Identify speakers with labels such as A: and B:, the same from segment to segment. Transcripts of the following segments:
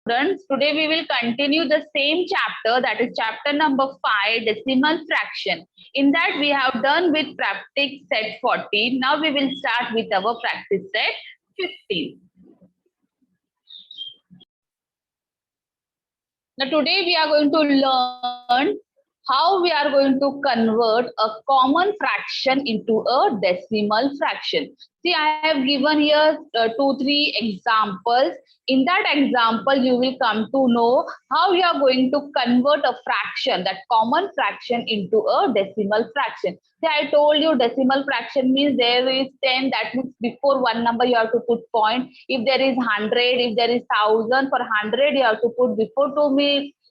A: students, today we will continue the same chapter, that is chapter number 5, decimal fraction. In that we have done with practice set 14. Now we will start with our practice set 15. Now today we are going to learn how we are going to convert a common fraction into a decimal fraction. See, I have given here 2-3 examples. In that example, you will come to know how you are going to convert a fraction, that common fraction, into a decimal fraction. See, I told you decimal fraction means there is 10, that means before one number you have to put point. If there is 100, if there is 1000, for 100 you have to put before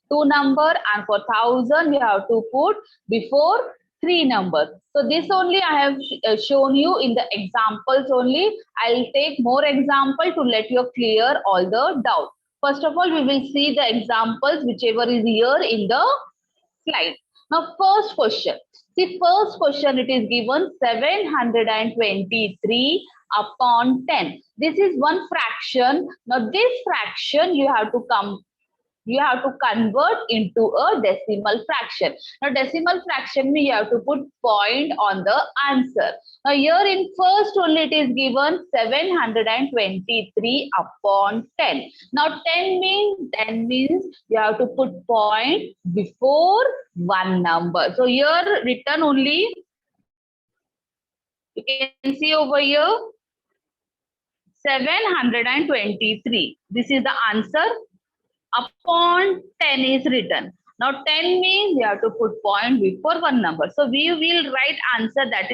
A: two number, and for 1000 you have to put before 3 numbers. So this only I have shown you in the examples only. I'll take more example to let you clear all the doubt. First of all, we will see the examples whichever is here in the slide. Now first question. See, first question, it is given 723 upon 10. This is one fraction. Now this fraction you have to convert into a decimal fraction. Now decimal fraction means you have to put point on the answer. Now here in first only it is given 723 upon 10. Now 10 means you have to put point before one number. So here written only, you can see over here 723. This is the answer. Upon 10 is written. Now 10 means you have to put point before one number. So we will write answer that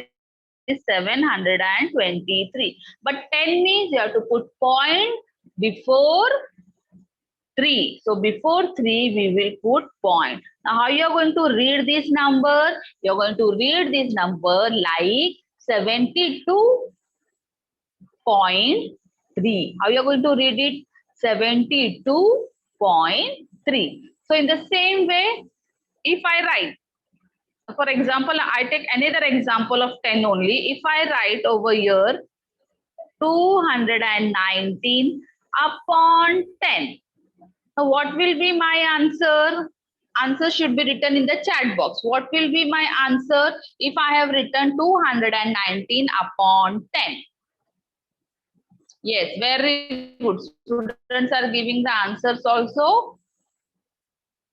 A: is 723. But 10 means you have to put point before 3. So before 3 we will put point. Now how you are going to read this number? You are going to read this number like 72.3. How you are going to read it? 72.3. So in the same way, if I write, for example, I take another example of 10 only. If I write over here 219 upon 10. Now what will be my answer? Answer should be written in the chat box. What will be my answer if I have written 219 upon 10? Yes, very good. Students are giving the answers also.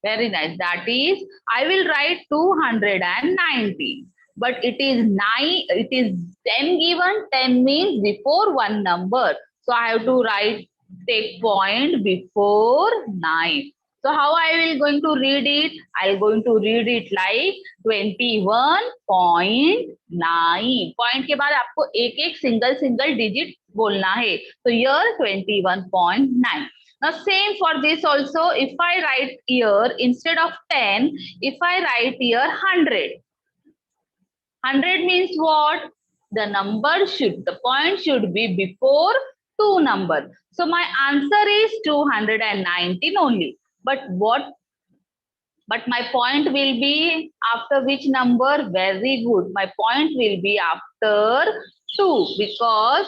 A: Very nice. That is, I will write 290. But it is 10 given. 10 means before one number. So I have to take point before 9. So how I will going to read it? I am going to read it like 21.9. Point के बाद आपको एक single digit बोलना है. So here 21.9. Now same for this also. If I write here instead of 10, if I write here 100. 100 means what? The point should be before two numbers. So my answer is 219 only. But my point will be after which number? Very good. My point will be after 2 because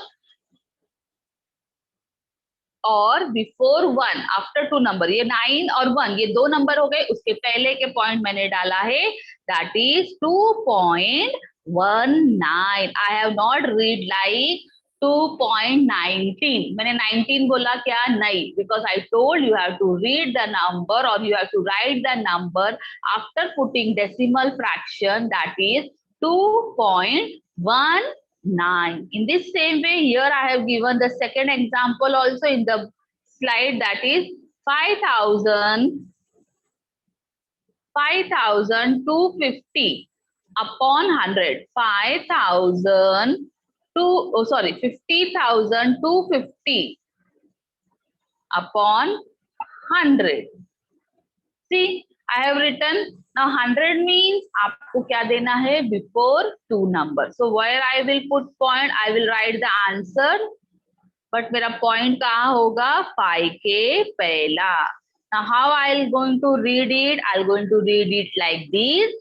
A: और before 1 after 2 number. ये 9 और 1 ये दो number हो गए, उसके पहले के पॉइंट मैंने डाला है, that is 2.19. I have not read like 2.19. मैंने 19 बोला क्या? नहीं, because I told you have to read the number or you have to write the number after putting decimal fraction, that is 2.19. In this same way, here I have given the second example also in the slide, that is 5,250 upon 100. 50,250 upon 100. See, I have written. Now 100 means आपको क्या देना है? Before two numbers. So where I will put point, I will write the answer. But मेरा point कहाँ होगा? 5 के पहला. Now how I will going to read it? I will going to read it like this.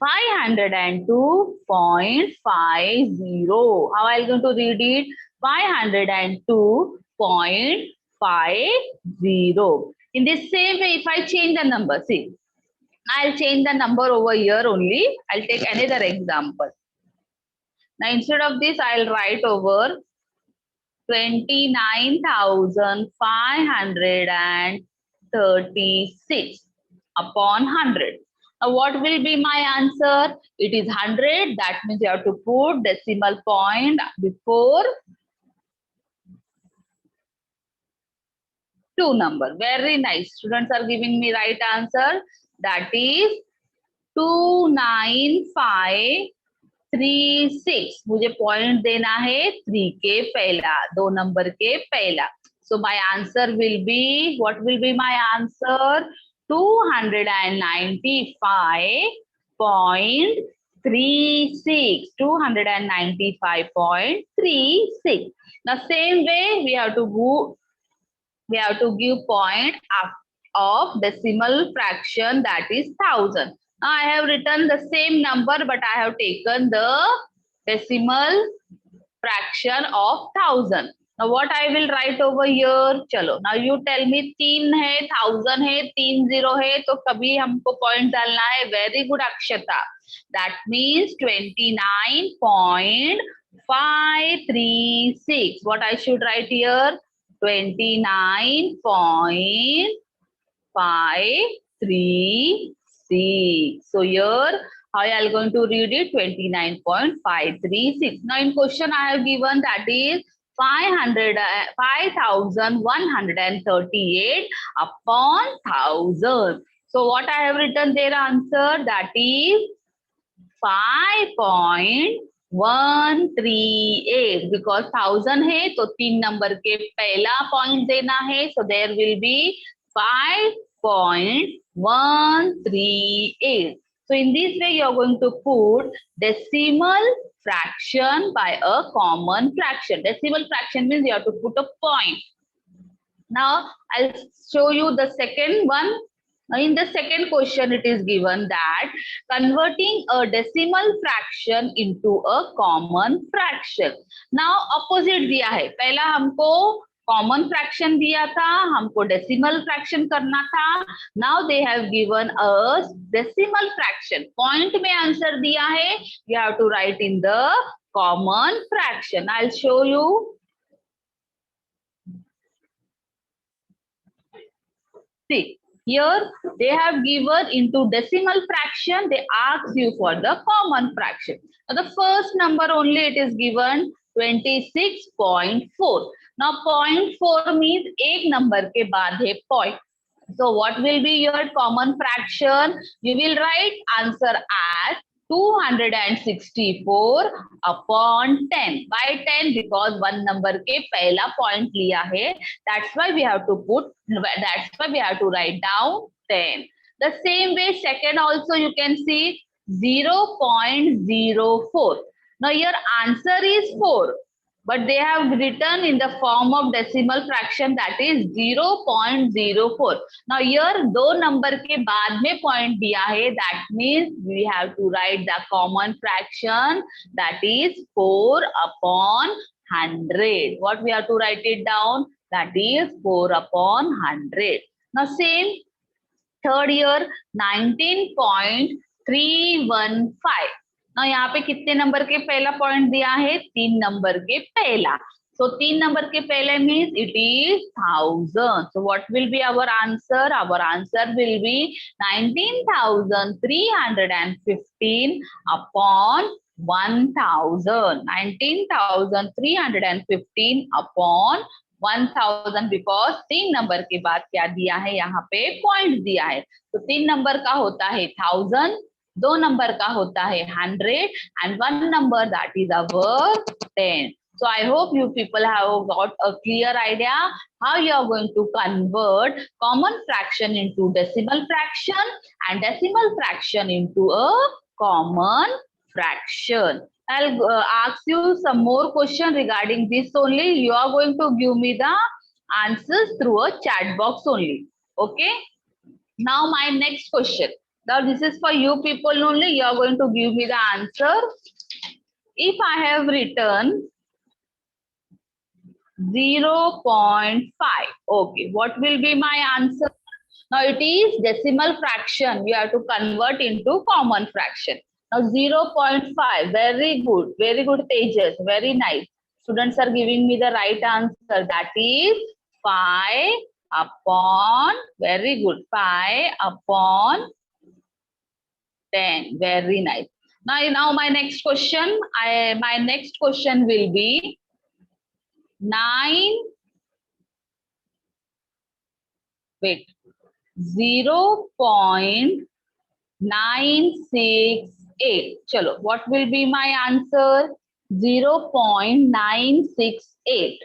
A: 502.50. How I will going to read it? 502.50. In the same way, if I change the number, see, I'll change the number over here only. I'll take another example. Now, instead of this, I'll write over 29,536 upon 100. Now, what will be my answer? It is 100. That means you have to put decimal point before two number. Very nice. Students are giving me right answer. That is 29536. मुझे point देना है 3 के पहला, 2 number के पहला. So my answer will be, what will be my answer? 295.36. 295.36. Now same way we have to go, we have to give point of decimal fraction, that is 1000. Now I have written the same number, but I have taken the decimal fraction of 1000. Now what I will write over here? चलो, now you tell me, 3 है, 1000 है, 3 0 है, तो कभी हमको point डालना है. Very good Akshata. That means 29.536. What I should write here? 29.536. So here, how I am going to read it? 29.536. Now in question I have given, that is 5,138 upon 1000. So what I have written there answer? That is 5.138. because 1000 है तो 3 number के पहला point देना है. So there will be 5.138. So in this way you are going to put decimal fraction by a common fraction. Decimal fraction means you have to put a point. Now I'll show you the second one. In the second question, it is given that converting a decimal fraction into a common fraction. Now opposite दिया है. पहला हमको common fraction दिया था, हमको decimal fraction करना था. Now they have given us decimal fraction. Point में answer दिया है. You have to write in the common fraction. I'll show you. See. Here they have given into decimal fraction, they ask you for the common fraction. Now the first number only it is given 26.4. Now 0.4 means एक number के बाद है point. So what will be your common fraction? You will write answer as 264 upon 10. By 10 because one number के पहला point लिया है. That's why we have to write down 10. The same way second also you can see 0.04. Now your answer is 4. But they have written in the form of decimal fraction, that is 0.04. Now here दो number के बाद में point दिया है, that means we have to write the common fraction, that is 4 upon 100. What we have to write it down? That is 4 upon 100. Now same third year 19.315. ना यहाँ पे कितने नंबर के पहला पॉइंट दिया है? 3 नंबर के पहला. So 3 नंबर के पहले means it is 1000. So what will be our answer? Our answer will be 19,315 upon 1000. 19,315 upon 1000 because 3 number के बाद क्या दिया है? यहाँ पे पॉइंट दिया है. तो 3 नंबर का होता है 1000, 2 नंबर का होता है 100 and 1 number that is our 10. So I hope you people have got a clear idea how you are going to convert common fraction into decimal fraction and decimal fraction into a common fraction. I'll ask you some more question regarding this only. You are going to give me the answers through a chat box only. Okay. Now my next question. Now this is for you people only. You are going to give me the answer. If I have written 0.5, okay, what will be my answer? Now it is decimal fraction. You have to convert into common fraction. Now 0.5. Very good. Very good, Tejas. Very nice. Students are giving me the right answer. That is 5 upon, very good, 5 upon 10. Very nice. Now my next question, my next question will be 9, wait, 0.968. Chalo, what will be my answer? 0.968.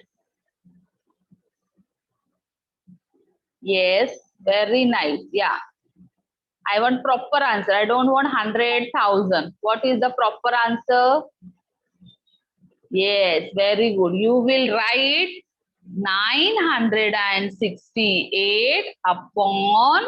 A: Yes, very nice. Yeah. I want proper answer. I don't want 100,000. What is the proper answer? Yes, very good. You will write 968 upon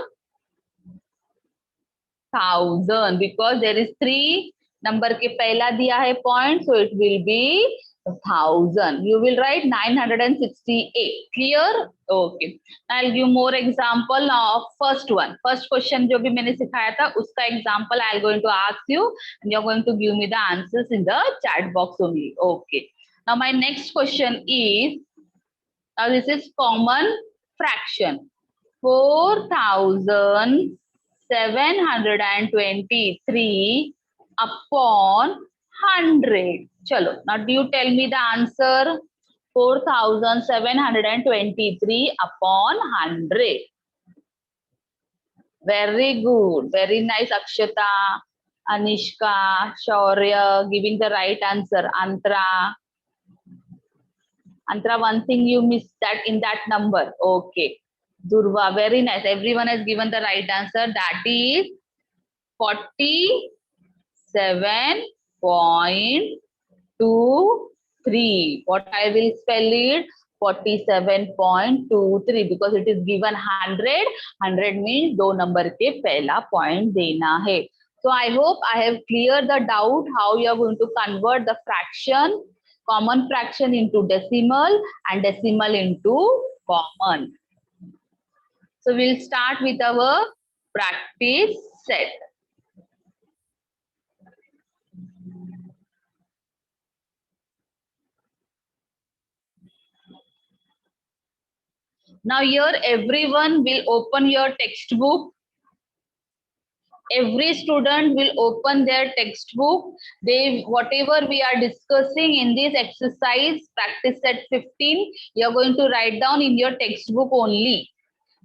A: 1000 because there is 3 number के पहला दिया है point, so it will be 1000. You will write 968. Clear? Okay. I'll give more example now of first one. First question जो भी मैंने सिखाया था उसका example I'll going to ask you and you're going to give me the answers in the chat box only. Okay. Now my next question is, now this is common fraction. 4723 upon 100. Chalo, now do you tell me the answer? 4723 upon 100. Very good. Very nice, Akshata, Anishka, Shaurya, giving the right answer. Antra, one thing you missed that in that number. Okay. Durva, very nice. Everyone has given the right answer. That is 47.23. What I will spell it? 47.23 because it is given 100. 100 means दो number के पहला point देना है. So I hope I have cleared the doubt how you are going to convert the fraction, common fraction into decimal and decimal into common. So we'll start with our practice set. Now here everyone will open your textbook. Every student will open their textbook. They, whatever we are discussing in this exercise, practice set 15, you're going to write down in your textbook only.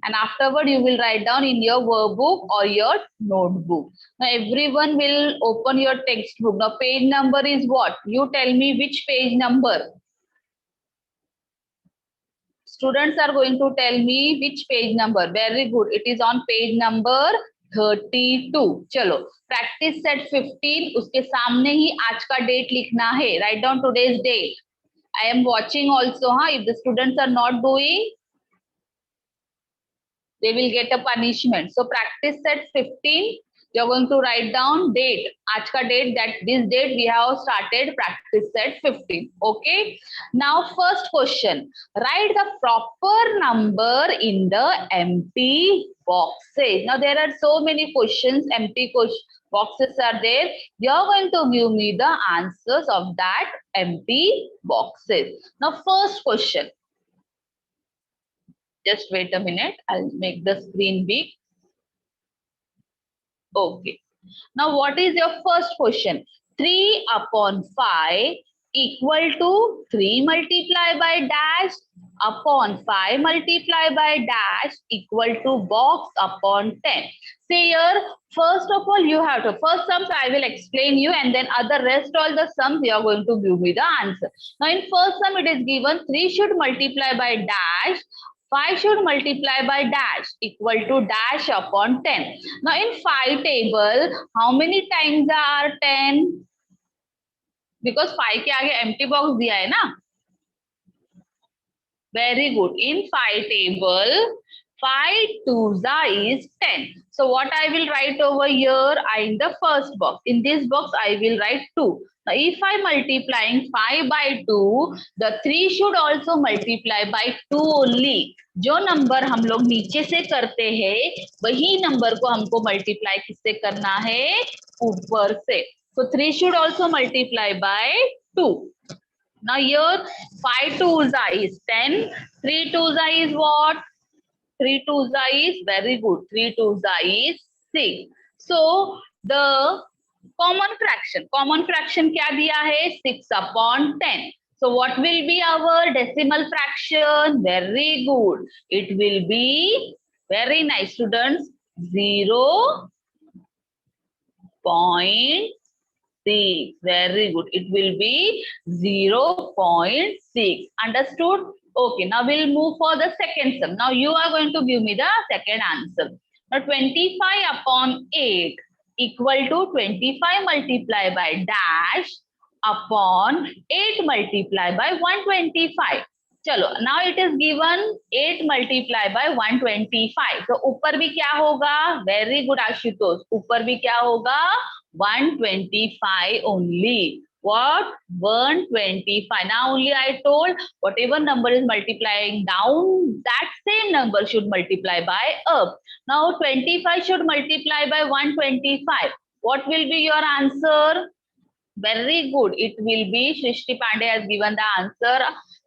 A: And afterward, you will write down in your workbook or your notebook. Now, everyone will open your textbook. Now, page number is what? You tell me which page number. Students are going to tell me which page number. Very good. It is on page number 32. चलो, practice set 15. उसके सामने ही आज का date लिखना है. Write down today's date. I am watching also. Huh? If the students are not doing, they will get a punishment. So practice set 15, you're going to write down date. Aaj ka date, that this date we have started practice set 15. Okay. Now first question, write the proper number in the empty boxes. Now there are so many questions, empty boxes are there. You're going to give me the answers of that empty boxes. Now first question. Just wait a minute. I'll make the screen big. Okay. Now, what is your first question? 3 upon 5 equal to 3 multiplied by dash upon 5 multiplied by dash equal to box upon 10. See here, first of all, you have to, first sums I will explain you and then other rest all the sums you are going to give me the answer. Now, in first sum it is given 3 should multiply by dash, 5 should multiply by dash equal to dash upon 10. Now in 5 table, how many times are 10? Because 5 के आगे empty box दिया है ना? Very good. In 5 table, 5 twos is 10. So what I will write over here, in the first box. In this box, I will write 2. Now, if I multiplying 5 by 2, the 3 should also multiply by 2 only. जो number हम लोग नीचे से करते हैं, वही number को हमको मल्टीप्लाई किससे करना है? ऊपर से. So 3 should also multiply by 2. Now here 5 twos is 10. 3 twos is what? 3 twos is very good. 3 twos is 6. So the common fraction क्या दिया है? 6 upon 10. So what will be our decimal fraction? Very good. It will be very nice, students. 0.6. Very good. It will be 0.6. Understood? Okay, now we'll move for the second sum. Now you are going to give me the second answer. Now 25 upon 8 equal to 25 multiplied by dash upon 8 multiplied by 125. चलो, now it is given 8 multiplied by 125. तो ऊपर भी क्या होगा? Very good Ashutosh. ऊपर भी क्या होगा? 125 only. What? 125. Now only I told whatever number is multiplying down, that same number should multiply by up. Now 25 should multiply by 125. What will be your answer? Very good. It will be, Shrishti Pandey has given the answer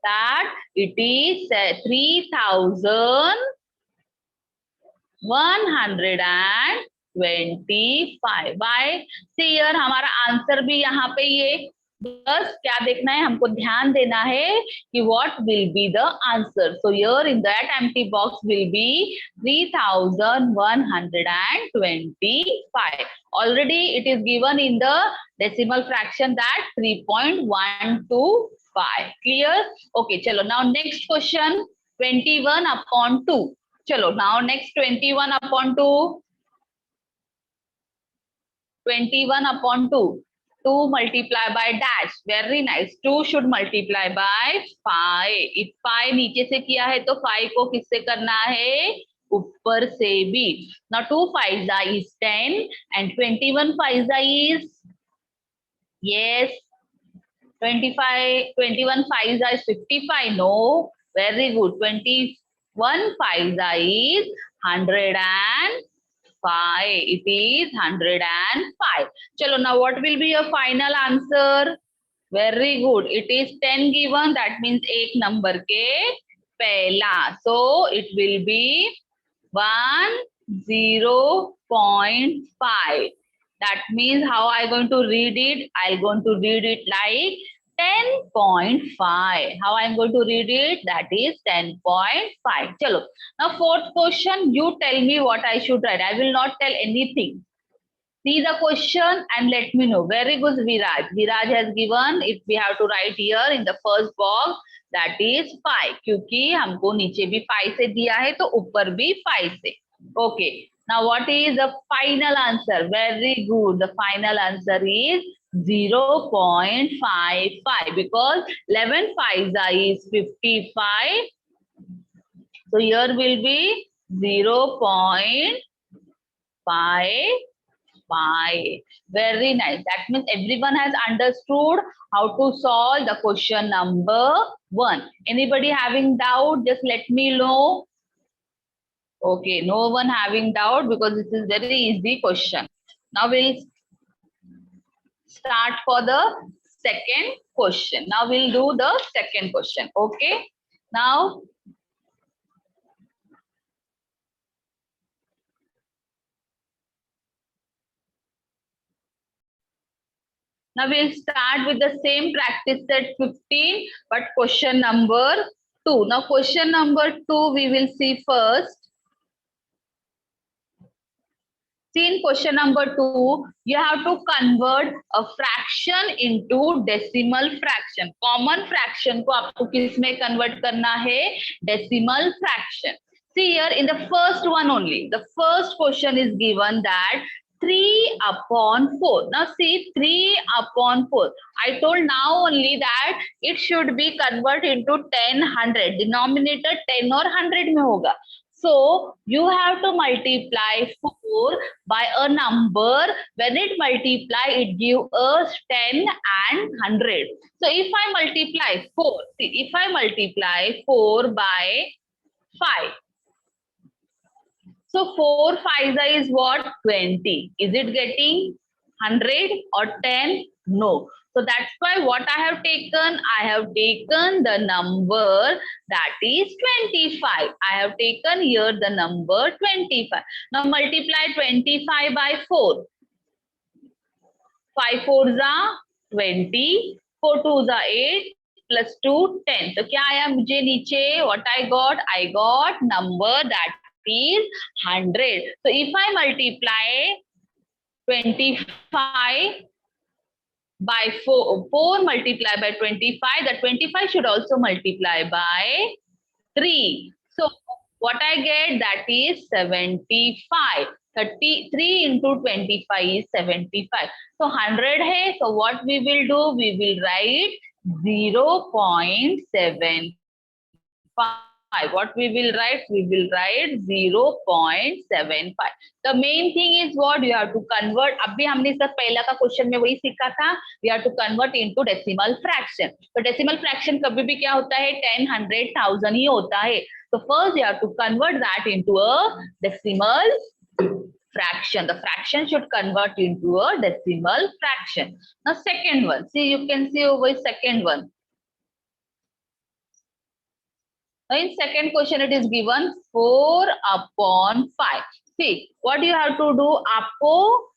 A: that it is 3,125. Why? See here, हमारा answer भी यहाँ पे ये, बस क्या देखना है हमको, ध्यान देना है कि what will be the answer. So here in that empty box will be 3,125. Already it is given in the decimal fraction that 3.125. Clear? Okay, chalo. Now next question, 21 upon 2. Chalo, now next 21 upon 2. 21 upon 2. 2 multiply by dash. Very nice. 2 should multiply by 5. If 5 नीचे से किया है तो 5 को किससे करना है? ऊपर से भी. Now 2 5s is 10 and 21 5s is, yes, 21 5s is 55. No, very good. 21 5s is 105. It is 105. Chalo, now what will be your final answer? Very good. It is 10 given. That means एक number के पहला. So it will be 10.5. That means how I going to read it? I'm going to read it like 10.5. How I'm going to read it? That is 10.5. Chalo. Now fourth question, you tell me what I should write. I will not tell anything. See the question and let me know. Very good, Viraj. Viraj has given, if we have to write here in the first box, that is 5. क्योंकि हमको नीचे भी 5 से दिया है तो ऊपर भी 5 से. Okay. Now what is the final answer? Very good. The final answer is 0.55 because 11 5s is 55. So here will be 0.55. Very nice. That means everyone has understood how to solve the question number 1. Anybody having doubt? Just let me know. Okay, no one having doubt because this is very easy question. Now we'll start for the second question. Now we'll do the second question. Okay. Now we'll start with the same practice set 15, but question number 2. Now question number 2 we will see first. See, in question number 2, you have to convert a fraction into decimal fraction. Common fraction को आपको किस में convert करना है? Decimal fraction. See here in the first one only. The first question is given that 3 upon 4. Now see 3 upon 4. I told now only that it should be converted into 10, 100. Denominator 10 or 100 में होगा. So you have to multiply 4 by a number. When it multiply, it give us 10 and 100. So if I multiply 4, see, if I multiply 4 by 5, so 4 5 is what? 20. Is it getting 100 or 10? No. So that's why what I have taken? I have taken the number that is 25. I have taken here the number 25. Now multiply 25 by 4. 5 4s are 20, 4 2s are 8, plus 2 10. तो क्या आया मुझे नीचे? What I got? I got number that is 100. So if I multiply 25 by 4 multiply by 25, the 25 should also multiply by 3. So what I get? That is 75. 33 into 25 is 75. So 100 hai. So what we will do? We will write 0.75. What we will write? We will write 0.75. The main thing is what you have to convert. अभी हमने इसका पहला का question में वही सीखा था. We have to convert into decimal fraction. तो decimal fraction कभी भी क्या होता है? 10, 100, 1000 ही होता है. So first you have to convert that into a decimal fraction. The fraction should convert into a decimal fraction. Now second one. See, you can see over second one. Now in second question it is given 4 upon 5. See what you have to do. आपको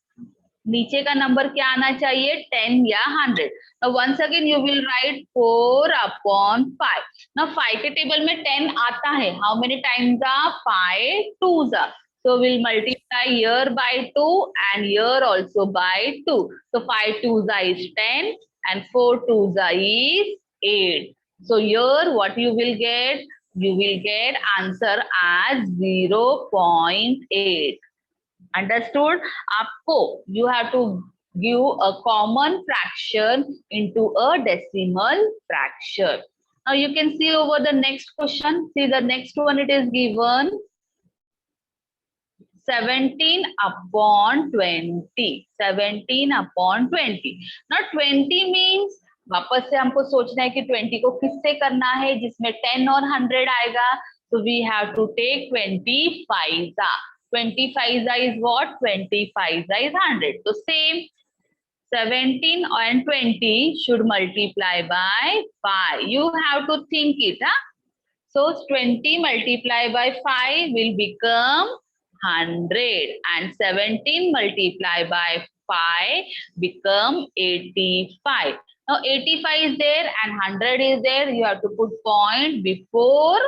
A: नीचे का number क्या आना चाहिए? 10 या 100. Now once again you will write 4 upon 5. Now 5 के table में 10 आता है. How many times are 5 2s are? So we'll multiply here by 2 and here also by 2. So 5 2s are is 10 and 4 2s are is 8. So here what you will get? You will get answer as 0.8. Understood? आपको you have to give a common fraction into a decimal fraction. Now you can see over the next question. See the next one, it is given 17 upon 20. 17 upon 20. Now 20 means वापस से हमको सोचना है कि 20 को किससे करना है जिसमें 10 और 100 आएगा. So we have to take 25. 25 is what? 25 is 100. So same 17 and 20 should multiply by 5. You have to think it. So 20 multiplied by 5 will become 100 and 17 multiplied by 5 become 85. Now 85 is there and 100 is there. You have to put point before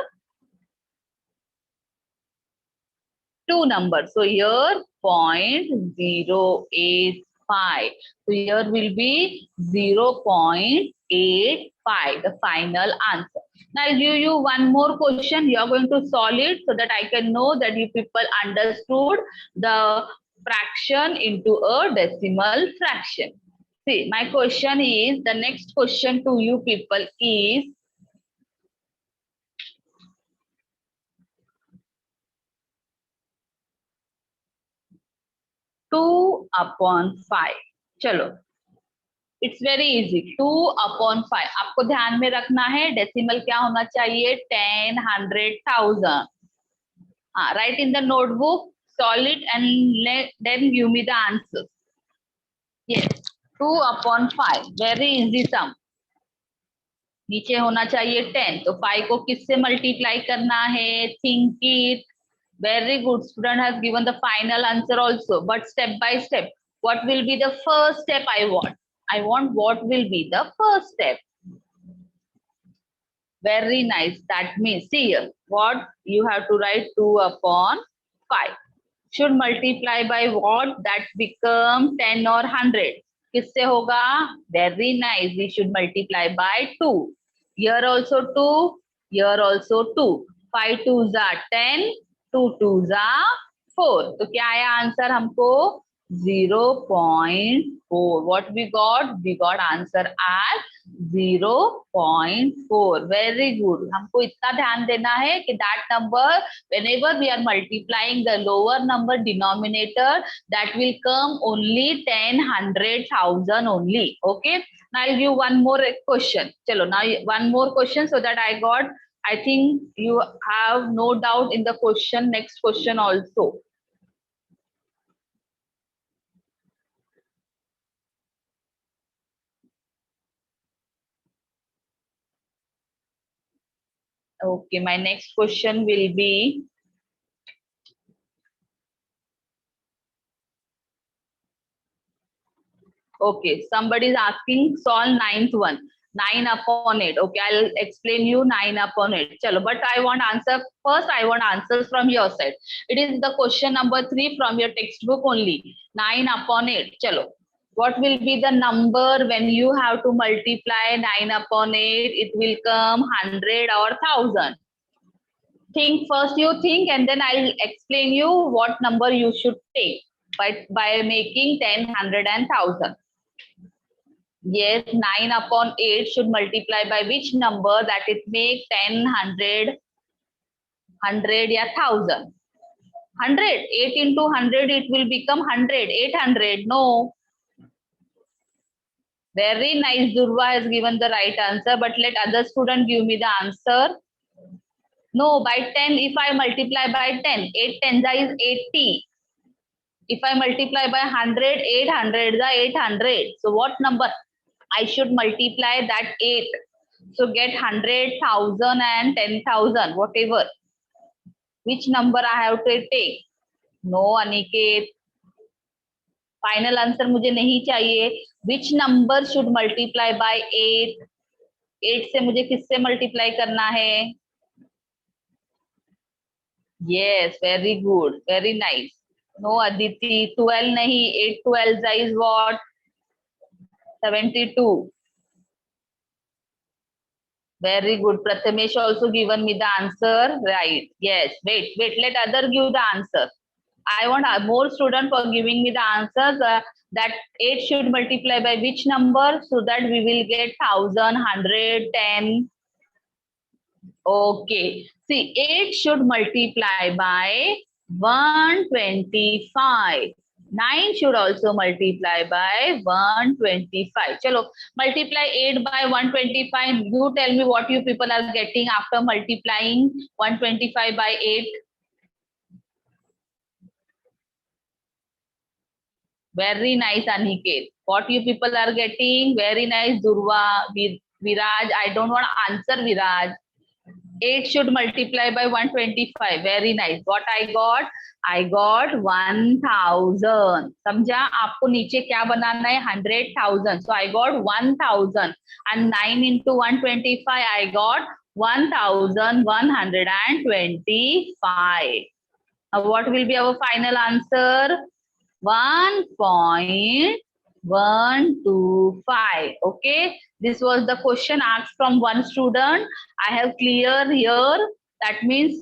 A: two numbers. So here 0.085. So here will be 0.85, the final answer. Now I'll give you one more question. You are going to solve it so that I can know that you people understood the fraction into a decimal fraction. See, my question is, the next question to you people is, two upon 5. चलो it's very easy. 2 upon 5 आपको ध्यान में रखना है. Decimal क्या होना चाहिए? 10, 100, 1000. Right in the notebook, solve it and then give me the answer. Yes, 2 upon 5, very easy sum. नीचे होना चाहिए 10. तो 5 को किससे मल्टीप्लाई करना है? Think it. Very good. Student has given the final answer also, but step by step. What will be the first step I want? I want what will be the first step. Very nice. That means, see here, what you have to write 2 upon 5. Should multiply by what? That become 10 or 100. किससे होगा? Very nice. We should multiply by 2. Here also 2. Here also 2. 5 2s are 10. 2 2s are 4. तो क्या आया answer हमको? 0.4. What we got? We got answer as 0.4. Very good. हमको इतना ध्यान देना है कि that number whenever we are multiplying the lower number denominator, that will come only 10, 100, 1000 only. Okay, now I'll give one more question. Chalo, now one more question so that I think you have no doubt in the question, next question also. Okay, my next question will be, okay, somebody is asking solve ninth one. 9 upon 8. Okay, I'll explain you 9 upon 8. Chalo, but I want answer first. I want answers from your side. It is the question number 3 from your textbook only. 9 upon 8. Chalo. What will be the number when you have to multiply 9 upon 8? It will come 100 or 1000. Think first, you think, and then I'll explain you what number you should take by making 10, 100 and 1000. Yes, 9 upon 8 should multiply by which number that it make 10, 100, 100 या 1000. 100, 8 into 100, it will become 100, 800. No. Very nice. Durva has given the right answer, but let other student give me the answer. No, by 10, if I multiply by 10, 8 tens is 80. If I multiply by 100, 800 is 800. So what number I should multiply that 8? So get 100, 1000 and 10,000, whatever. Which number I have to take? No, Aniket. Final answer मुझे नहीं चाहिए. Which number should multiply by 8? 8 से मुझे किससे multiply करना है? Yes, very good, very nice. No, Aditi, 12 nahi, 8 12 is what? 72. Very good. Prathamesh also given me the answer. Right. Yes. Wait, let other give the answer. I want more students for giving me the answers. That 8 should multiply by which number so that we will get 1000, 100, 10. Okay. See, 8 should multiply by 125. 9 should also multiply by 125. Chalo, multiply 8 by 125. You tell me what you people are getting after multiplying 125 by 8. Very nice, Aniket. What you people are getting? Very nice, Durva, Viraj. I don't want to answer Viraj. 8 should multiply by 125. Very nice. What I got? I got 1000. समझा? आपको नीचे क्या बनाना है? 100,000. So I got 1000. And 9 into 125, I got 1125. Now what will be our final answer? 1.125. Okay, this was the question asked from one student. I have cleared here. That means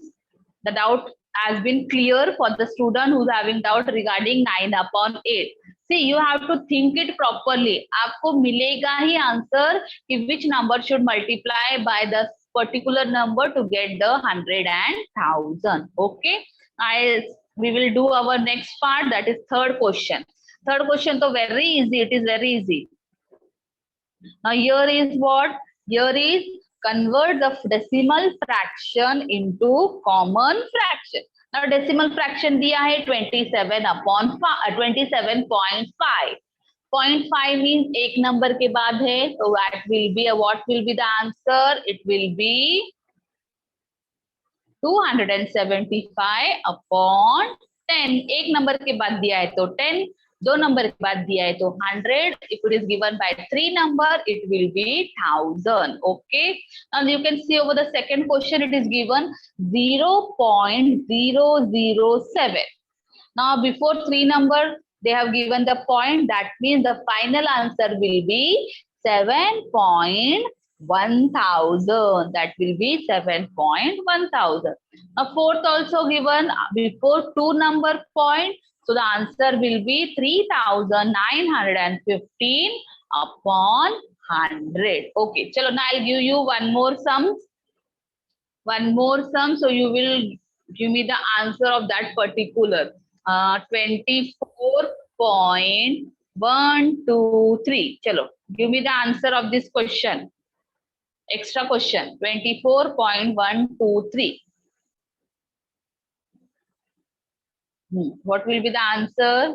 A: the doubt has been clear for the student who's having doubt regarding 9 upon 8. See, you have to think it properly. आपको मिलेगा ही answer कि which number should multiply by the particular number to get the 100 and 1000. Okay, we will do our next part, that is third question. Third question to very easy. It is very easy. Now here is what? Here is convert the decimal fraction into common fraction. Now decimal fraction दिया है 27 upon 27.5. 0.5 means एक number के बाद है, so that will be what will be the answer? It will be 275 upon 10. एक number के बाद दिया है तो 10, दो नंबर के बाद दिया है तो 100. If it is given by 3 number, it will be 1000. Okay. Now you can see over the second question, it is given 0.007. Now before 3 number, they have given the point. That means the final answer will be 7.1000. That will be 7.1000. Now fourth also given before 2 number point. So the answer will be 3915 upon 100. Okay, chalo, now I'll give you one more sum. One more sum, so you will give me the answer of that particular. 24.123. Chalo, give me the answer of this question. Extra question. 24.123. What will be the answer?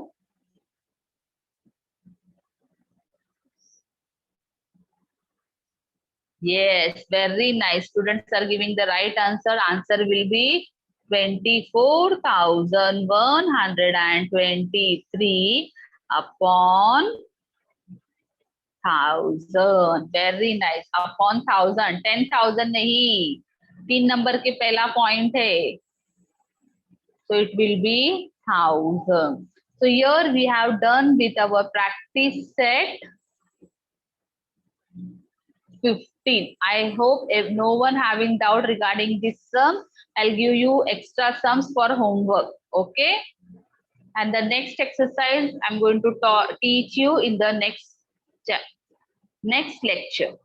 A: Yes, very nice. Students are giving the right answer. Answer will be 24,123 upon 1000. Very nice. Upon 1000. 10,000 नहीं. 3 number के पहला point है. So it will be 1000. So here we have done with our practice set 15. I hope if no one having doubt regarding this sum, I'll give you extra sums for homework. Okay. And the next exercise I'm going to teach you in the next lecture.